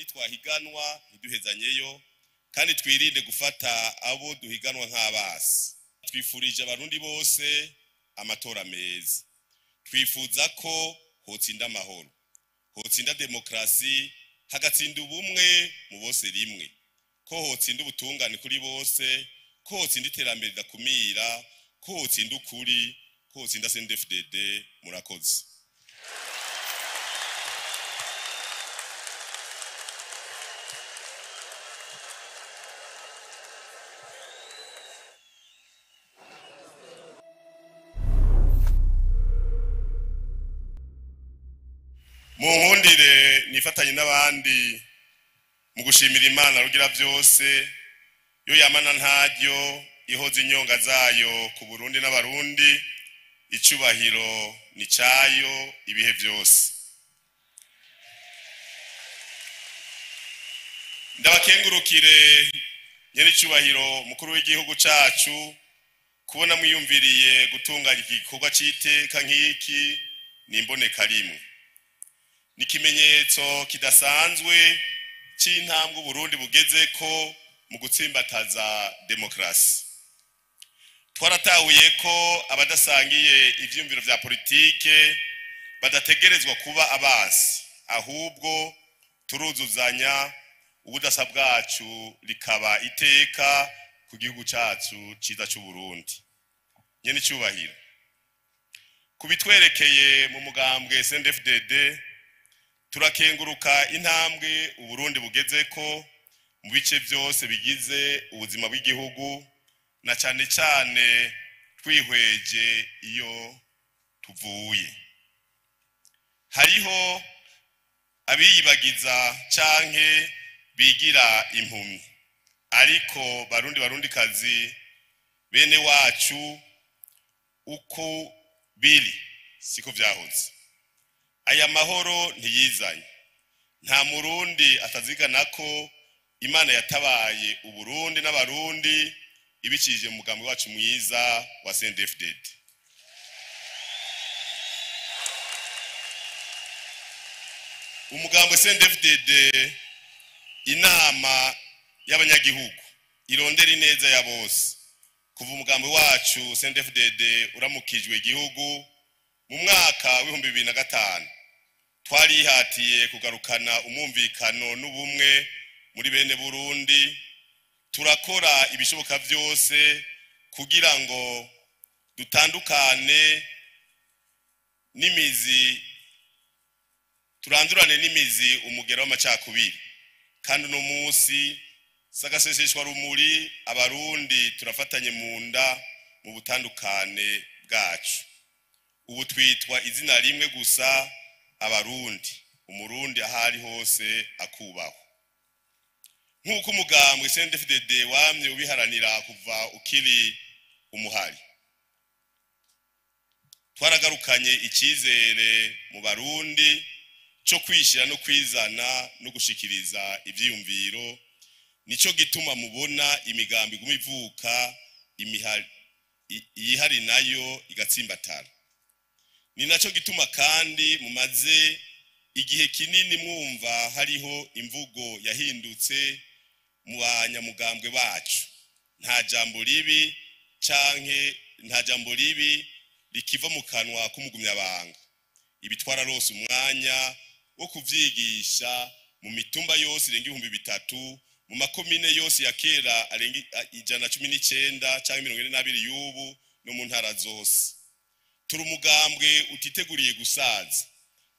nitwahiganwa ntiduhezanyeyo kandi twirinde gufata abo duhiganwa nk'abasi. Twifurije abarundi bose amatora meza. Twifuza ko hotsinda amahoro, hotsinda demokrasi, hagatsinda ubumwe mu bose rimwe, ko hotsinda ubutungane kuri bose, ko hotsinda iterambere ridakumira, ko hotsinda ukuri, ko hotsinda CNDD-FDD. Murakoze. Munkundire nifatanye n'abandi mu gushimira Imana rugira byose yo yamana ntaryo ihoza inyonga zayo ku Burundi n'abarundi. Icubahiro ni cayo ibihe byose. Ndabakengurukire nyene icubahiro mukuru w'igihugu cacu kubona mwiyumviriye gutunganya igikorwa c'iteka nk'iki nimboneka rimwe. Nikimenyetso kidasanzwe c'intambwe Burundi bugezeko mu gutsimbataza demokrasi. Twaratahuye ko abadasangiye ivyumviro vya politike badategerezwa kuba abasi, ahubwo turuzuzanya, ubudasa bwacu likaba iteka ku gihugu cacu ciza c'u Burundi. Nyene icubahiro, kubitwerekeye mu mugambwe CNDD-FDD turakenguruka intambwe Uburundi bugezeko mu bice byose bigize ubuzima bw'igihugu, na cyane cyane twihweje iyo tuvuye. Hariho abiyibagiza canke bigira impumyi, ariko barundikazi bene wacu uko biri siko vyahoze. Aya mahoro ntiyizanye, nta murundi atazigana ko Imana yatabaye Uburundi n'abarundi ibicishije mu mugambi wacu mwiza wa CNDD-FDD. Umugambi CNDD-FDD, inama y'abanyagihugu irondera ineza ya bose. Kuva umugambi wacu CNDD-FDD uramukijwe igihugu mu mwaka w'ibihumbi 2005, twarihatiye kugarukana umumvikano n'ubumwe muri bene Burundi. Turakora ibishoboka byose kugira ngo dutandukane n'imizi, turandurane n'imizi umugero w'amacakubiri. Kandi no munsi sagaseseshwa rumuri, abarundi turafatanye mu nda mu butandukane bwacu. Ubu twitwa izina rimwe gusa, abarundi. Umurundi ahari hose akubaho. Nk'uko umugambwe CNDD-FDD wamye ubiharanira kuva ukiri umuhari. Twaragarukanye icyizere mu barundi cyo kwishira no kwizana no gushikiriza ivyiyumviro. Nico gituma mubona imigambi gumivuka, ihari nayo igatsimbatara. Ni naco gituma kandi mumaze igihe kinini mwumva hariho imvugo yahindutse mu banyamugambwe bacu. Nta jambo ribi rikiva mu kanwa k'umugumyabanga. Ibi twararose umwanya wo kuvyigisha mu mitumba yose irenga 3000, mu makomine yose ya kera arenga 119 canke 42 y'ubu, no mu ntara zose. Turi umugambwe utiteguriye gusaza.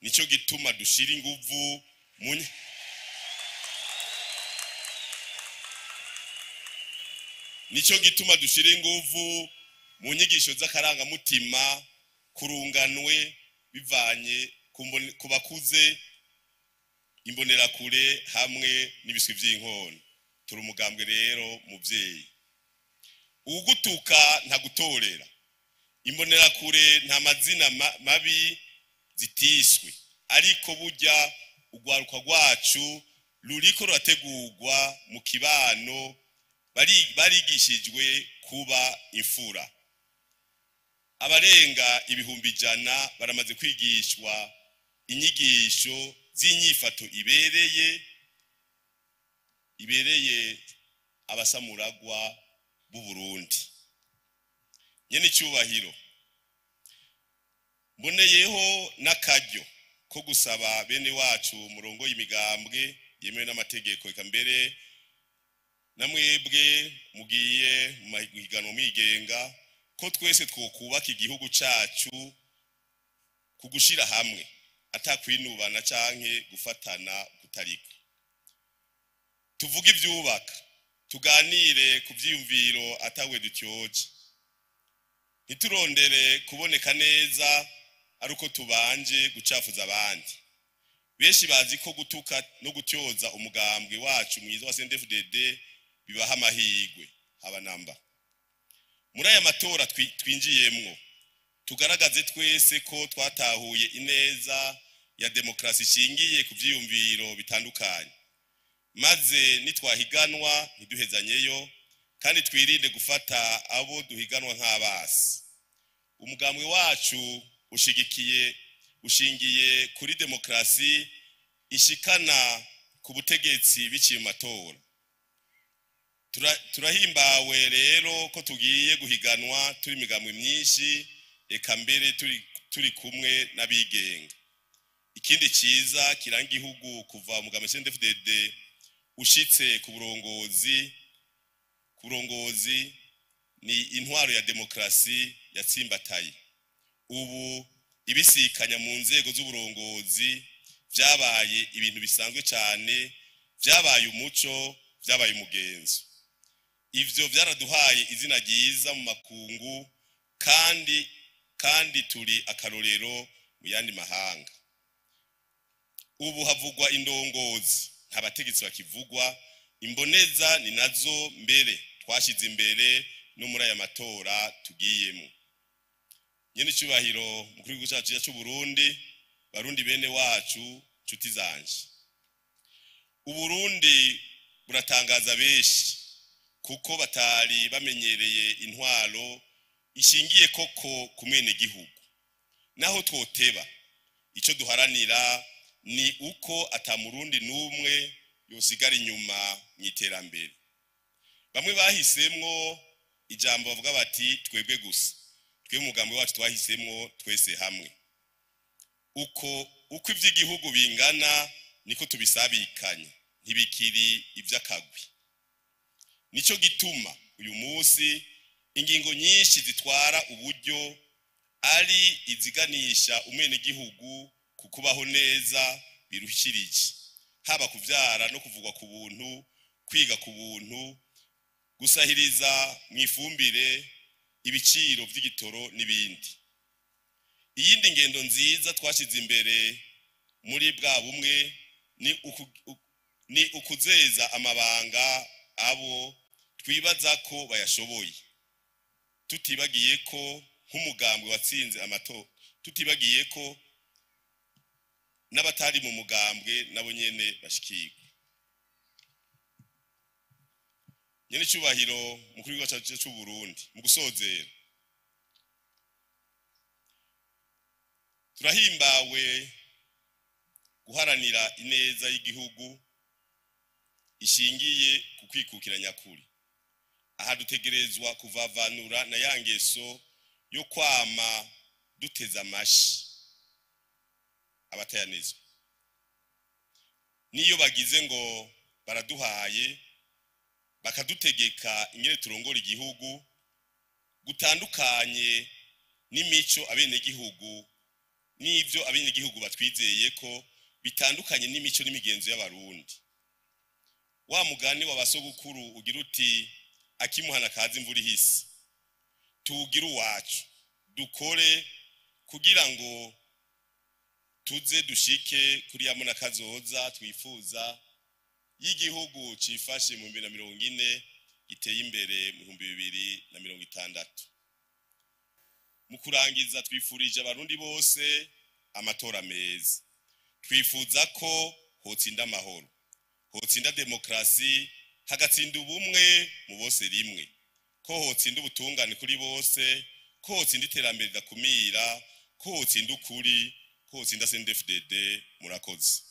Nico gituma dushira inguvu mu nyigisho z'akaranga mutima, kurunganwe bivanye kubakuze, imbonerakure hamwe n'ibiswi vy'inkono. Turi umugambwe rero muvyeyi. Ugutuka nta gutorera, imbonerakure nta mazina mabi zitiswe, ariko burya ugwaruka rwacu ruriko rurategurwa mu kibano, barigishijwe kuba imfura. Abarenga 100 baramaze kwigishwa inyigisho z'inyifato ibereye ibereye abasamuragwa b'u Burundi. Nyene cyubahiro mboneyeho n'akaryo ko gusaba bene wacu murongo y'imigambwe yemewe n'amategeko eka mbere namwebwe mugiye mu mahiganwa mwigenga ko twese twokubaka igihugu cacu kugushira hamwe atakwinubana canke gufatana kutariko. Tuvuge ivyubaka, tuganire ku vyiyumviro atawe dutyoje, ntiturondere kuboneka neza aruko tubanje gucafuza abandi. Benshi bazi ko gutuka no gutyoza umugambwe wacu mwiza wa CNDD-FDD bibaha amahirwe haba namba. Muri aya matora twinjiyemwo tugaragaze twese ko twatahuye ineza ya demokrasi ishingiye ku vyiyumviro bitandukanye, maze nitwahiganwa ntiduhezanyeyo kandi twirinde gufata abo duhiganwa nk'abasi. Umugambwe wacu ushingiye kuri demokrasi ishikana ku butegetsi biciye mu matora. Turahimbawe rero ko tugiye guhiganwa turi migambwe myinshi eka mbere turi kumwe n'abigenga. Ikindi ciza kiranga igihugu kuva umugambwe CNDD-FDD ushitse ku burongozi ni intwaro ya demokrasi yatsimbataye. Ubu ibisikanya mu nzego z'uburongozi vyabaye ibintu bisanzwe cyane, vyabaye umuco, vyabaye umugenzo. Ivyo vyaraduhaye izina ryiza mu makungu kandi turi akarorero mu yandi mahanga. Ubu havugwa indongozi nta bategetsi bakivugwa, imboneza ni nazo mbere twashize imbere no muri aya matora tugiyemo. Nyene cyubahiro mukuru w'igihugu cyacu cy'u Burundi, barundi bene wacu, nshuti zanje, u Burundi buratangaza benshi kuko batari bamenyereye intwaro ishingiye koko ku mwene gihugu. Naho twoteba ico duharanira ni uko atamurundi numwe yosigara inyuma mwiterambere. Bamwe bahisemwo ijambo bavuga bati twebwe gusa, twe umugambi wacu twahisemwo twese hamwe. Uko ivy'igihugu bingana niko tubisabikanye, ntibikiri ivy'akagwi. Nico gituma uyu munsi ingingo nyinshi zitwara uburyo ari iziganisha umwene gihugu kukubaho neza birushirije, haba kuvyara no kuvugwa ku buntu, kwiga ku buntu, gusahiriza mwifumbire, ibiciro vy'igitoro n'ibindi. Iyindi ngendo nziza twashize imbere muri bwa bumwe ni ukuzeza amabanga abo twibaza ko bayashoboye, tutibagiye ko nk'umugambwe watsinze amatora, tutibagiye ko n'abatari mu mugambwe nabo nyene bashikirwa. Nyene cyubahiro mukuru w'igihugu cyacu cy'u Burundi, mu gusozera turahimbawe guharanira ineza y'igihugu ishingiye ku kwikukira nyakuri. Aha dutegerezwa kuvavanura na yangeso yo kwama duteza amashi abatayanezwa. Niyo bagize ngo baraduhaye bakadutegeka ingene turongora igihugu, gutandukanye n'imico abene gihugu n'ivyo abene gihugu batwizeye ko bitandukanye n'imico n'imigenzo y'abarundi. Wa mugani w'abasogukuru ugira uti akimuhana kazi imvura ihise. Tugira uwacu, dukore kugira ngo tuze dushike kuri ya muna kazoza twifuza y'igihugu cifashe mu 2040 giteye imbere mu 2060. Mu kurangiza twifurije abarundi bose amatora meza. Twifuza ko hotsinda amahoro, hotsinda demokrasi, hagatsinda ubumwe mu bose rimwe, ko hotsinda ubutungane kuri bose, ko hotsinda iterambere ridakumira, ko hotsinda ukuri, ko hotsinda CNDD-FDD. Murakoze.